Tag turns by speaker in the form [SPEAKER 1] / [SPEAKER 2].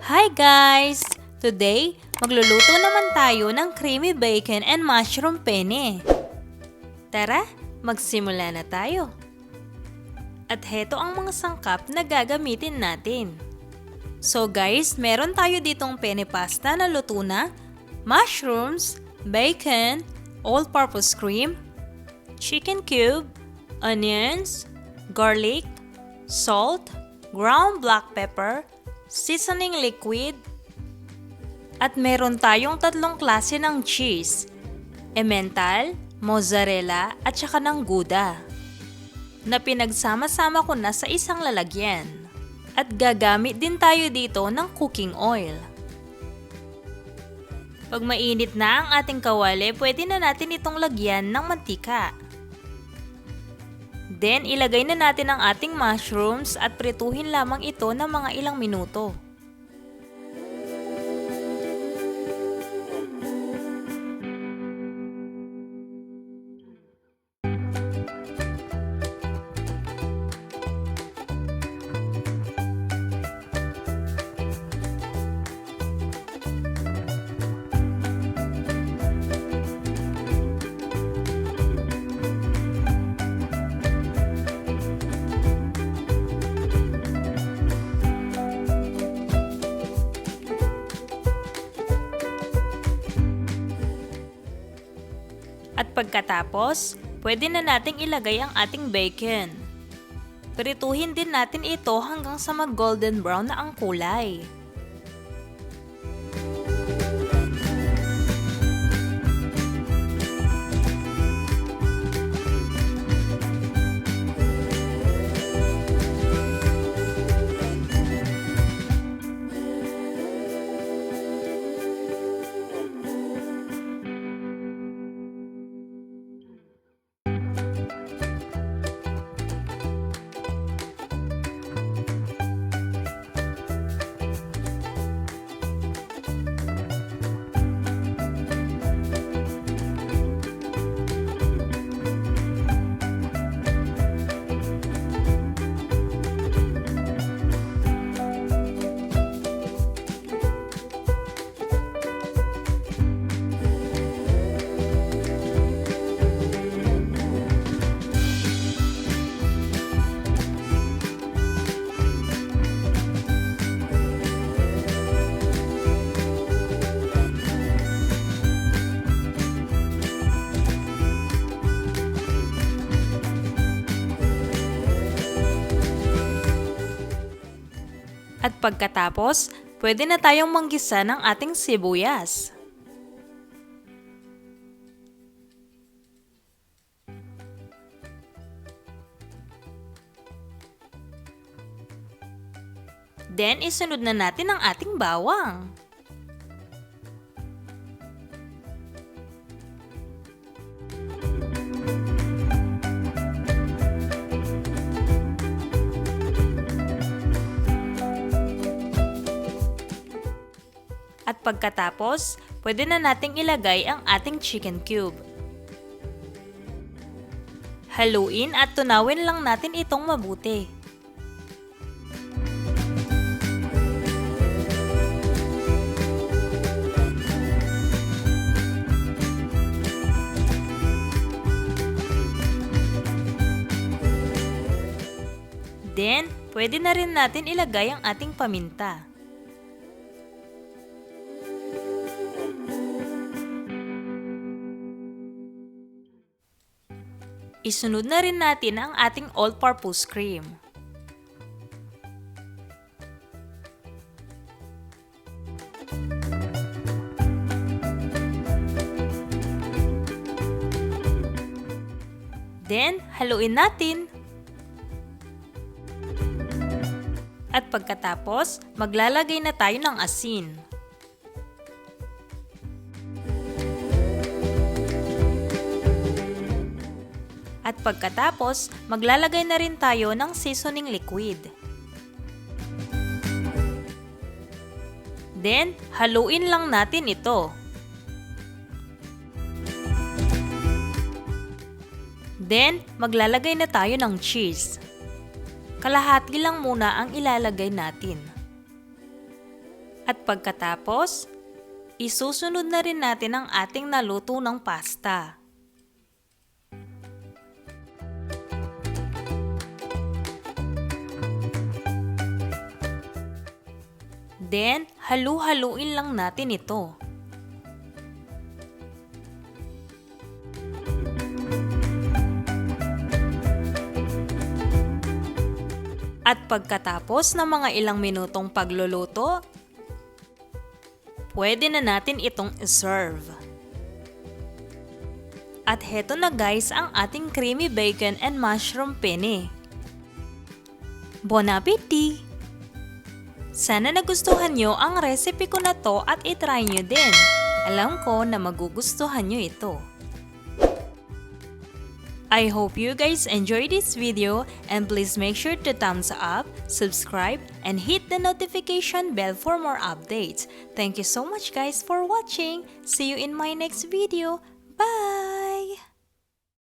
[SPEAKER 1] Hi guys! Today, magluluto naman tayo ng creamy bacon and mushroom penne. Tara, magsimula na tayo. At heto ang mga sangkap na gagamitin natin. So guys, meron tayo ditong penne pasta na luto na, mushrooms, bacon, all-purpose cream, chicken cube, onions, garlic, salt, ground black pepper, seasoning liquid, at meron tayong tatlong klase ng cheese, emmental, mozzarella, at saka ng gouda, na pinagsama-sama ko na sa isang lalagyan. At gagamit din tayo dito ng cooking oil. Pag mainit na ang ating kawali, pwede na natin itong lagyan ng mantika. Then, ilagay na natin ang ating mushrooms at prituhin lamang ito ng mga ilang minuto. At pagkatapos, pwede na nating ilagay ang ating bacon. Prituhin din natin ito hanggang sa mag-golden brown na ang kulay. At pagkatapos, pwede na tayong manggisa ng ating sibuyas. Then, isunod na natin ang ating bawang. At pagkatapos, pwede na nating ilagay ang ating chicken cube. Haluin at tunawin lang natin itong mabuti. Then, pwede na rin natin ilagay ang ating paminta. Isunod na rin natin ang ating all-purpose cream. Then, haluin natin. At pagkatapos, maglalagay na tayo ng asin. At pagkatapos, maglalagay na rin tayo ng seasoning liquid. Then, haluin lang natin ito. Then, maglalagay na tayo ng cheese. Kalahati lang muna ang ilalagay natin. At pagkatapos, isusunod na rin natin ang ating naluto ng pasta. Then, halu-haluin lang natin ito. At pagkatapos ng mga ilang minutong pagluluto, pwede na natin itong i-serve. At heto na guys ang ating creamy bacon and mushroom penne. Bon appetit! Sana nagustuhan nyo ang recipe ko na to at itry nyo din. Alam ko na magugustuhan nyo ito. I hope you guys enjoyed this video and please make sure to thumbs up, subscribe, and hit the notification bell for more updates. Thank you so much guys for watching. See you in my next video. Bye!